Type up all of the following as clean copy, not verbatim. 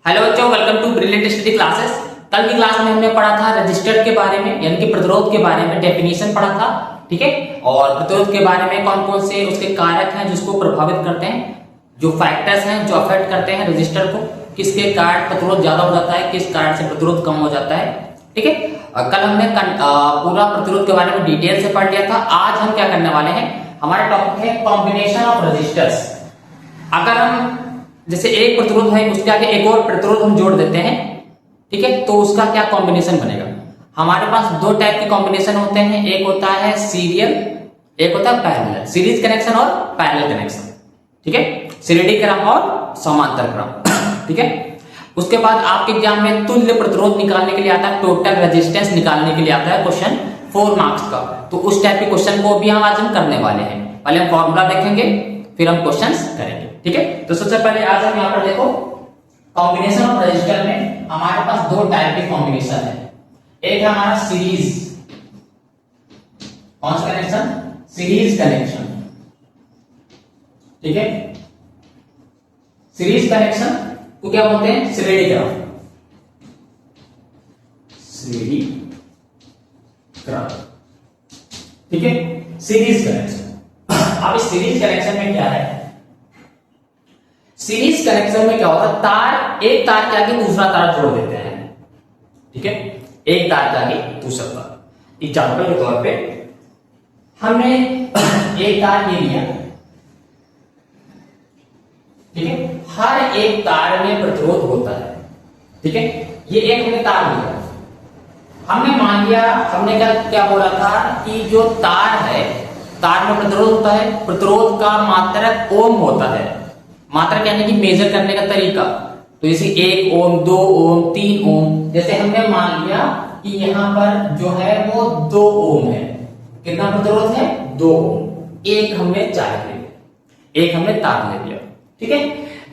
Hello बच्चों, welcome to brilliant study classes. कल की क्लास में हमने पढ़ा था रजिस्टर के बारे में, यानी कि प्रतिरोध के बारे में, डेफिनेशन पढ़ा था। ठीक है, और प्रतिरोध के बारे में कौन कौन से उसके कारक हैं जिसको प्रभावित करते हैं, जो फैक्टर्स हैं जो अफेक्ट करते हैं रजिस्टर को, किसके कारण प्रतिरोध ज्यादा हो जाता है, किस कारण से प्रतिरोध कम हो जाता है। ठीक है, कल हमने पूरा प्रतिरोध के बारे में डिटेल से पढ़ लिया था। आज हम क्या करने वाले हैं, हमारा टॉपिक है कॉम्बिनेशन ऑफ रजिस्टर्स। अगर हम जैसे एक प्रतिरोध है उसके आगे एक और प्रतिरोध हम जोड़ देते हैं, ठीक है, तो उसका क्या कॉम्बिनेशन बनेगा। हमारे पास दो टाइप के कॉम्बिनेशन होते हैं, एक होता है सीरियल, एक होता है पैरेलल, सीरीज कनेक्शन और पैरेलल कनेक्शन। ठीक है, सीरीडी क्रम और समांतर क्रम। ठीक है, उसके बाद आपके एग्जाम में तुल्य प्रतिरोध निकालने के लिए आता है, टोटल रेजिस्टेंस निकालने के लिए आता है क्वेश्चन 4 मार्क्स का। तो उस टाइप के क्वेश्चन को भी हम आज करने वाले हैं। पहले हम फॉर्मूला देखेंगे, फिर हम क्वेश्चंस करेंगे। ठीक है, तो सबसे पहले आज हम यहाँ पर देखो कॉम्बिनेशन ऑफ रजिस्टर में हमारे पास दो टाइप के कॉम्बिनेशन है। एक है हमारा सीरीज, कौन सा कनेक्शन, सीरीज कनेक्शन। ठीक है, सीरीज कनेक्शन को क्या बोलते हैं, श्रेणी क्रम, श्रेणी क्रम। ठीक है, सीरीज कनेक्शन। अब इस सीरीज कनेक्शन में क्या है, सीरीज कनेक्शन में क्या होता है, तार एक तार के आगे दूसरा तार जोड़ देते हैं। ठीक है, एक तार के आगे दूसरा तार। एग्जाम्पल के तौर पे हमने एक तार ये लिया, ठीक है, हर एक तार में प्रतिरोध होता है। ठीक है, ये एक हमने तार लिया, हमने मान लिया, हमने क्या क्या बोला था कि जो तार है, तार में प्रतिरोध होता है, प्रतिरोध का मात्रक ओम होता है। मात्रक यानी कि मेजर करने का तरीका, तो जैसे 1 ओम, 2 ओम, 3 ओम। जैसे हमने मान लिया कि यहां पर जो है वो 2 ओम है। कितना प्रतिरोध है, 2 ओम। एक हमने चार्ज ले लिया, एक हमने तार ले लिया। ठीक है,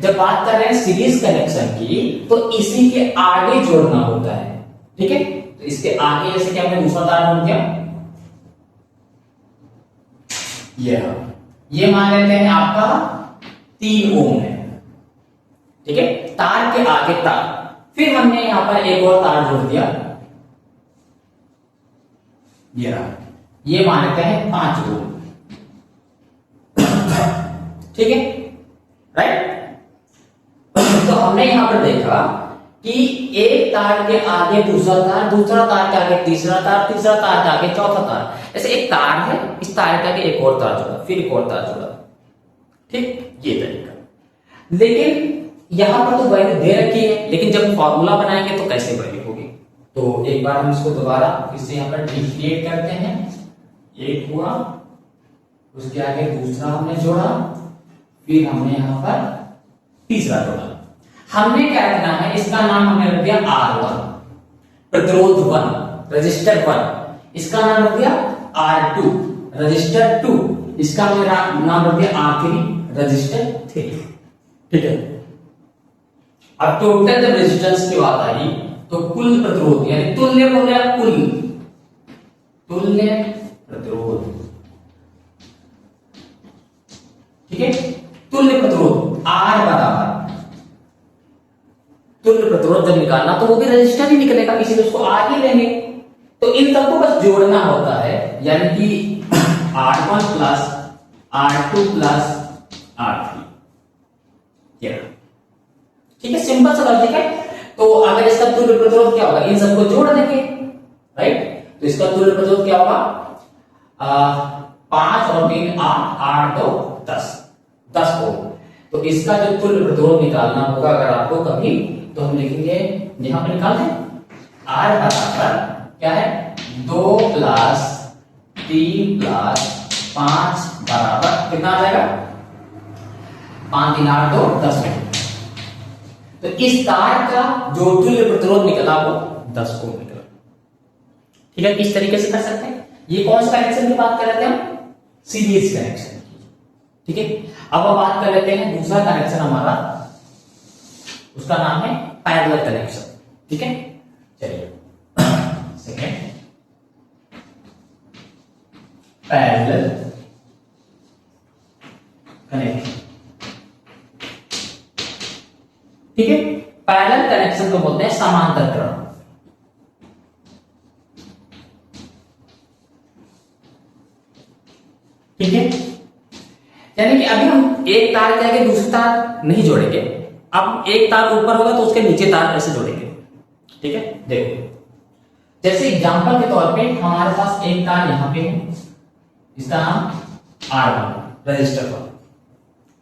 जब बात कर रहे हैं सीरीज कनेक्शन की, तो इसी के आगे जोड़ना होता है। ठीक है, तो इसके आगे जैसे कि हमने दूसरा तार जोड़ दिया, ये मान लेते हैं आपका 3 ओम है। ठीक है, तार के आगे तार, फिर हमने यहां पर एक और तार जोड़ दिया, ये मान लेते हैं 5 ओम। ठीक है, राइट। तो हमने यहां पर देखा कि एक तार के आगे दूसरा तार, दूसरा तार के आगे तीसरा तार, तीसरा तार के आगे चौथा तार। ऐसे एक तार है, इस तार के आगे एक और तार जोड़ा, फिर एक और तार जोड़ा। ठीक, ये तरीका। लेकिन यहां पर तो वैल्यू दे रखी है, लेकिन जब फॉर्मूला बनाएंगे तो कैसे वैल्यू होगी। तो एक बार हम इसको दोबारा फिर से यहां पर डिफरेंशिएट करते हैं। एक हुआ, उसके आगे दूसरा हमने जोड़ा, फिर हमने यहां पर तीसरा जोड़ा। हमने क्या रखना है, इसका नाम हमने रख दिया R1, प्रतिरोध 1, रजिस्टर 1। इसका नाम रख दिया R2, रजिस्टर 2। इसका हमने नाम रख दिया R3, रजिस्टर 3। ठीक है, अब टोटल जब रेजिस्टेंस की बात आई तो कुल प्रतिरोध, यानी तुल्य हो गया, कुल तुल्य प्रतिरोध। ठीक है, तुल्य प्रतिरोध R बराबर, तुल्य प्रतिरोध जब निकालना तो वो भी रजिस्टर ही निकलेगा, इसीलिए उसको R ही लेंगे। तो इन सबको बस जोड़ना होता है, यानी कि R1 plus R2 plus R3। ठीक है, सिंपल सा लॉजिक है। तो अगर इसका तुल्य प्रतिरोध क्या होगा, इन सबको जोड़ देंगे, राइट। तो इसका तुल्य प्रतिरोध क्या होगा, 5 और 3 8, 8 2 10 ओम। तो इसका जो तुल्य प्रतिरोध निकालना होगा अगर आपको कभी, तो हम लिखेंगे, यहां पर निकाल दें, R बराबर क्या है, 2 प्लस 3 प्लस 5 बराबर कितना आ जाएगा, 5 3 8 2 10 ओम। तो इस तार का जो तुल्य प्रतिरोध निकला वो 10 ओम निकला। ठीक है, इस तरीके से कर सकते हैं। ये कौन सा कनेक्शन की बात कर रहे थे हम, सीरीज कनेक्शन की। ठीक है, अब हम बात कर लेते हैं दूसरा कनेक्शन हमारा, उसका नाम है पैरेलल कनेक्शन। ठीक है, चलिए सेकेंड, पैरेलल कनेक्शन। ठीक है, पैरेलल कनेक्शन को बोलते हैं समांतर क्रम। ठीक है, यानी कि अभी हम एक तार के आगे दूसरी तार नहीं जोड़ेंगे, अब एक तार ऊपर होगा तो उसके नीचे तार ऐसे जोड़ेंगे। ठीक है, देखो जैसे एग्जांपल के तौर पे हमारे पास एक तार यहां पे है, इसका नाम R1 रजिस्टर पर।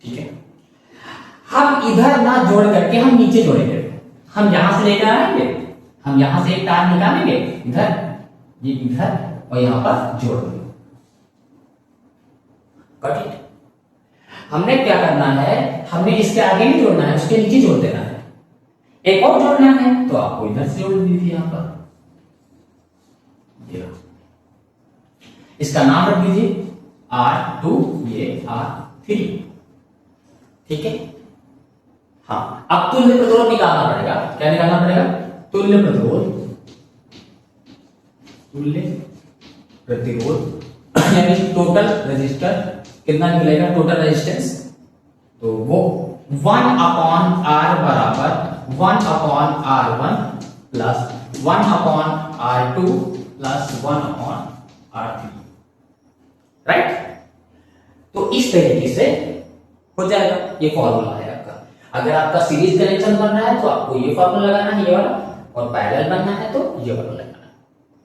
ठीक है, हम इधर ना जोड़ करके हम नीचे जोड़ेंगे, हम यहां से लेकर आएंगे, हम यहां से एक तार निकालेंगे इधर, ये इधर और यहां पर जोड़ देंगे। Got it? हमने क्या करना है, हमने इसके आगे नहीं जोड़ना है, उसके नीचे जोड़ देना है। एक और जोड़ना है तो आपको इधर से जोड़ दीजिए, यहां पर इसका नाम रख दीजिए R2, ये R3। ठीक है, हाँ अब तुल्य प्रतिरोध निकालना पड़ेगा। क्या निकालना पड़ेगा? तुल्य प्रतिरोध, तुल्य प्रतिरोध यानी टोटल रेजिस्टर कितना निकलेगा, टोटल रेजिस्टेंस, तो वो 1/R बराबर 1/R1 plus 1/R2 plus 1/R3। Right, तो इस तरीके से हो जाएगा। ये फॉर्मूला है आपका। अगर आपका सीरीज कनेक्शन बन रहा है तो आपको ये फॉर्मूला लगाना है, ये वाला, और पैरेलल बनना है तो ये वाला लगाना है।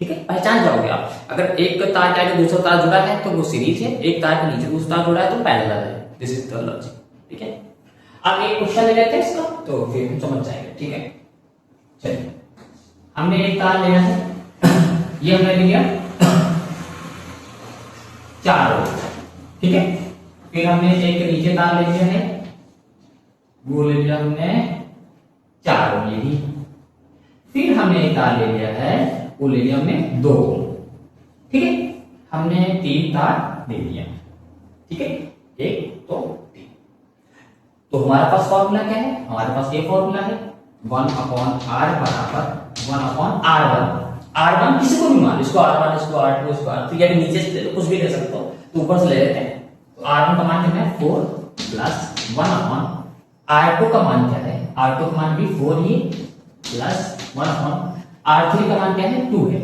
ठीक है, पहचान जाओगे आप। अगर एक तार के आगे दूसरा तार जुड़ा है तो वो सीरीज है, एक तार के नीचे दूसरा तार जुड़ा है तो पैरेलल है। This is the logic. ठीक है, अब एक क्वेश्चन ले लेते हैं इसका, तो फिर हम समझ जाएंगे। ठीक है, चलिए हमने एक तार लिया है, ये हमने लिया 4 वोल्ट। ठीक है, फिर हमने एक नीचे तार ले लिया है, वो ले लिया हमने 4 वोल्ट, ये भी। फिर हमने एक तार ले लिया है, वो ले लिया हमने 2 वोल्ट। ठीक है, हमने 3 तार ले लिया। ठीक है, 1 2 3। तो हमारे पास फॉर्मूला क्या है? हमारे पास ये फॉर्मूला है 1/R बराबर 1/R1। R1 किसी को भी मान, इसको R1, इसको R2, इसको R3, या नीचे से कुछ भी ले सकते हो, तो ऊपर से ले लेते हैं। तो R1 का मान कितना है? 4 प्लस 1/R2 का मान क्या है? R2 का मान भी 4 ही प्लस 1/R3 का मान क्या है? 2 है।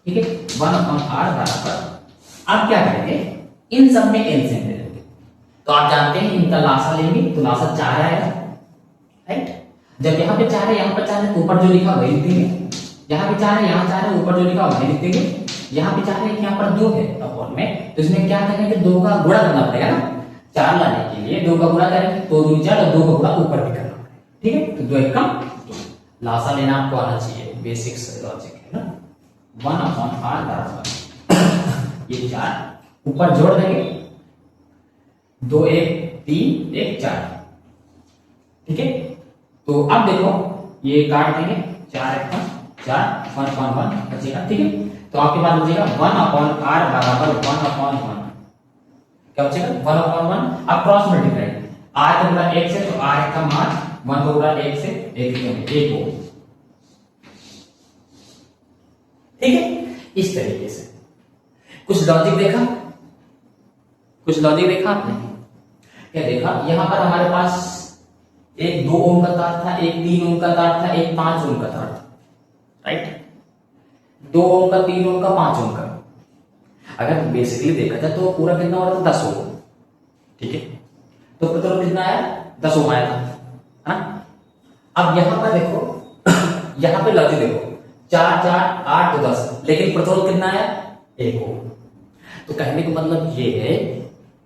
ठीक है, 1/R बराबर, अब क्या करेंगे, इन सब में एलसीएम ले लेंगे। तो आप जानते हैं इनका लासा लेंगे तो लासा 4 आएगा। राइट, जब यहाँ पे 4 है, यहाँ पर 4 है, तो ऊपर जो लिखा वही लिख देंगे। यहाँ पे 4 है, यहाँ 4 है, ऊपर जो लिखा वही लिख देंगे। यहाँ पे 4 है, यहाँ पर 2 है अपॉन में, तो इसमें क्या करेंगे, 2 का गुणा करना पड़ेगा ना। 4 लाने के लिए 2 का गुणा करेंगे तो 2 4 और 2 का गुणा ऊपर भी करना पड़ेगा। ठीक है, तो 2 1 लासा लेना आपको आना चाहिए, बेसिक लॉजिक है ना। 1/R बराबर ये 4 ऊपर जोड़ देंगे, 2 1 3 1 4। ठीक है, तो अब देखो ये काट देंगे, 4 1 4 1/1 बचेगा। ठीक है, तो आपके पास बचेगा 1/R बराबर 1/1। क्या बचेगा? 1/1। अब क्रॉस मल्टीप्लाई, R का गुणा 1 से, तो R का मान 1 का गुणा 1 से 1 हो। ठीक है, इस तरीके से कुछ लॉजिक देखा, कुछ लॉजिक देखा आपने? क्या देखा? यहां पर हमारे पास एक 2 ओम का तार था, एक 3 ओम का तार था, एक 5 ओम का तार था। राइट, 2 ओम का, 3 ओम का, 5 ओम का। अगर बेसिकली देखा जाए तो पूरा कितना हो रहा था? 10 ओम। ठीक है, तो प्रतिरोध कितना आया? 10 ओम आया था, है ना। अब यहां पर देखो, यहां पे लॉजिक देखो, 4 4 8 तो 10, लेकिन प्रतिरोध कितना आया? 1 ओम। तो कहने का मतलब ये है,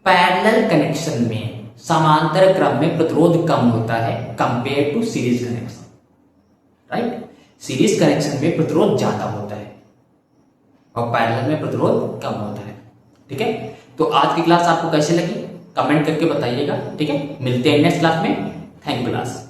पैरेलल कनेक्शन में, समांतर क्रम में प्रतिरोध कम होता है compare to series connection. Right, series connection में प्रतिरोध ज्यादा होता है और पैरेलल में प्रतिरोध कम होता है। ठीक है, तो आज की क्लास आपको कैसे लगी कमेंट करके बताइएगा। ठीक है, मिलते हैं नेक्स्ट क्लास में। Thank you class.